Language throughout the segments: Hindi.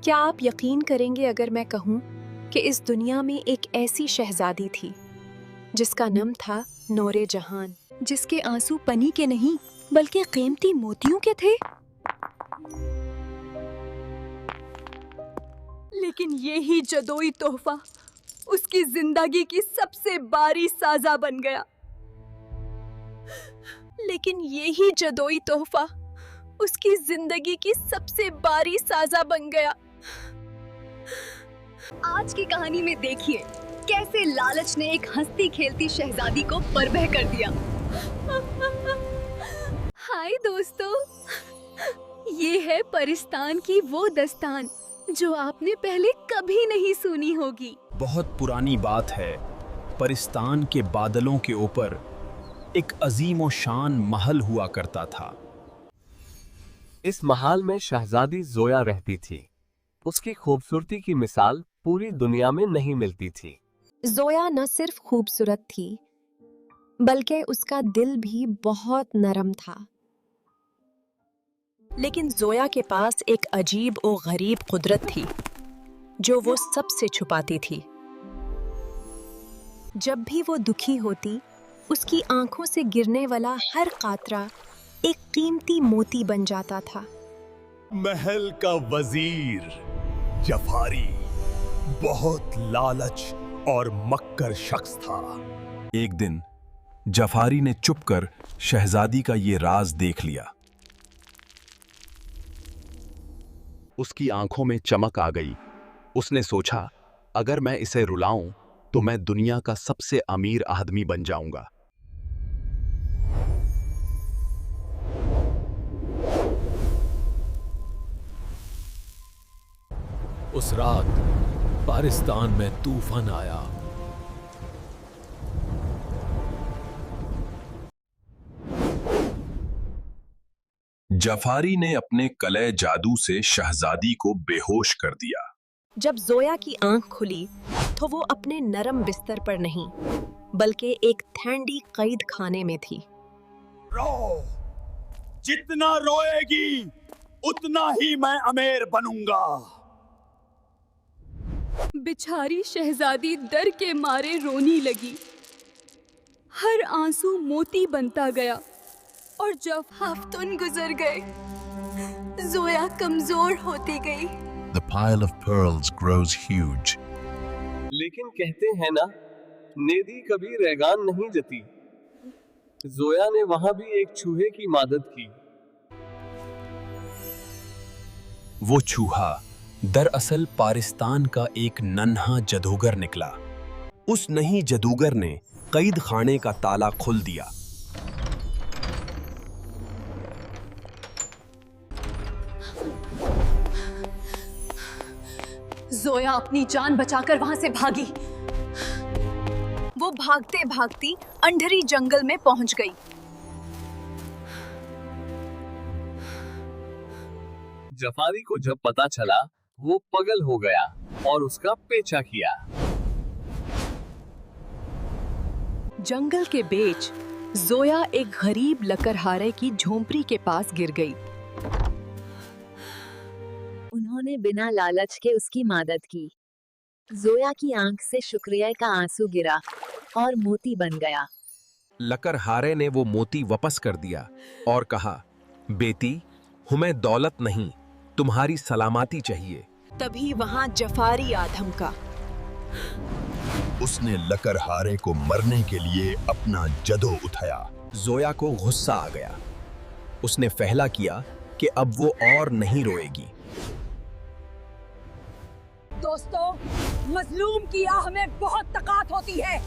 क्या आप यकीन करेंगे अगर मैं कहूँ कि इस दुनिया में एक ऐसी शहजादी थी जिसका नाम था नूरे जहान, जिसके आंसू पनी के नहीं बल्कि कीमती मोतियों के थे। लेकिन यही जदोई तोहफा उसकी जिंदगी की सबसे बारी साजा बन गया। लेकिन यही जदोई तोहफा उसकी जिंदगी की सबसे बारी साजा बन गया। आज की कहानी में देखिए कैसे लालच ने एक हंसती खेलती शहजादी को बर्बाद कर दिया। हाय दोस्तों, ये है परिस्तान की वो दस्तान जो आपने पहले कभी नहीं सुनी होगी। बहुत पुरानी बात है। परिस्तान के बादलों के ऊपर एक अजीम और शान महल हुआ करता था। इस महल में शहजादी जोया रहती थी। उसकी खूबसूरती की मिसाल पूरी दुनिया में नहीं मिलती थी। जोया न सिर्फ खूबसूरत थी बल्कि उसका दिल भी बहुत नरम था। लेकिन जोया के पास एक अजीब और गरीब कुदरत थी जो वो सबसे छुपाती थी। जब भी वो दुखी होती, उसकी आंखों से गिरने वाला हर कातरा एक कीमती मोती बन जाता था। महल का वजीर जफारी बहुत लालच और मक्कर शख्स था। एक दिन जफारी ने चुपकर शहजादी का ये राज देख लिया। उसकी आंखों में चमक आ गई। उसने सोचा, अगर मैं इसे रुलाऊं तो मैं दुनिया का सबसे अमीर आदमी बन जाऊंगा। उस रात पाकिस्तान में तूफान आया। जफारी ने अपने कलह जादू से शहजादी को बेहोश कर दिया। जब जोया की आंख खुली तो वो अपने नरम बिस्तर पर नहीं बल्कि एक ठंडी कैद खाने में थी। रो, जितना रोएगी उतना ही मैं अमीर बनूंगा। बेचारी शहजादी डर के मारे रोने लगी। हर आंसू मोती बनता गया और जब हफ्तों गुजर गए, जोया कमजोर होती गई। The pile of pearls grows huge. लेकिन कहते हैं ना, नेदी कभी रेगान नहीं जती। जोया ने वहां भी एक चूहे की मदद की। वो चूहा दरअसल पाकिस्तान का एक नन्हा जादूगर निकला। उस नई जादूगर ने कैद खाने का ताला खोल दिया। जोया अपनी जान बचाकर वहां से भागी। वो भागते भागती अंधेरी जंगल में पहुंच गई। जफारी को जब पता चला, वो पागल हो गया और उसका पीछा किया। जंगल के बीच जोया एक गरीब लकड़हारे की झोंपड़ी के पास गिर गई। उन्होंने बिना लालच के उसकी मदद की। जोया की आंख से शुक्रिया का आंसू गिरा और मोती बन गया। लकड़हारे ने वो मोती वापस कर दिया और कहा, बेटी, हमें दौलत नहीं, तुम्हारी सलामती चाहिए। तभी वहां जफारी आ धमका। उसने लकड़हारे को मरने के लिए अपना जदो उठाया। जोया को गुस्सा आ गया। उसने फैसला किया कि अब वो और नहीं रोएगी। दोस्तों, मजलूम की आह में बहुत ताकत होती है।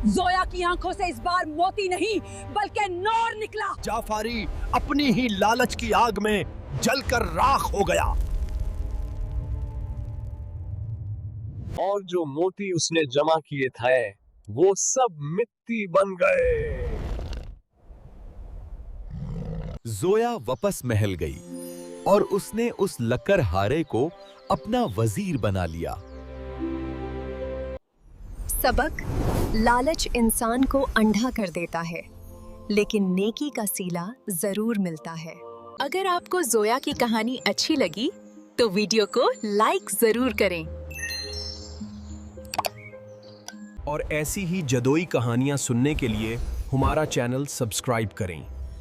जोया की आंखों से इस बार मोती नहीं बल्कि नूर निकला। जाफारी अपनी ही लालच की आग में जलकर राख हो गया। और जो मोती उसने जमा किए थे, वो सब मिट्टी बन गए। जोया वापस महल गई और उसने उस लकड़हारे को अपना वजीर बना लिया। सबक: लालच इंसान को अंधा कर देता है, लेकिन नेकी का सीला जरूर मिलता है। अगर आपको जोया की कहानी अच्छी लगी तो वीडियो को लाइक जरूर करें। और ऐसी ही जदोई कहानियां सुनने के लिए हमारा चैनल सब्सक्राइब करें।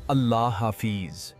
अल्लाह हाफिज।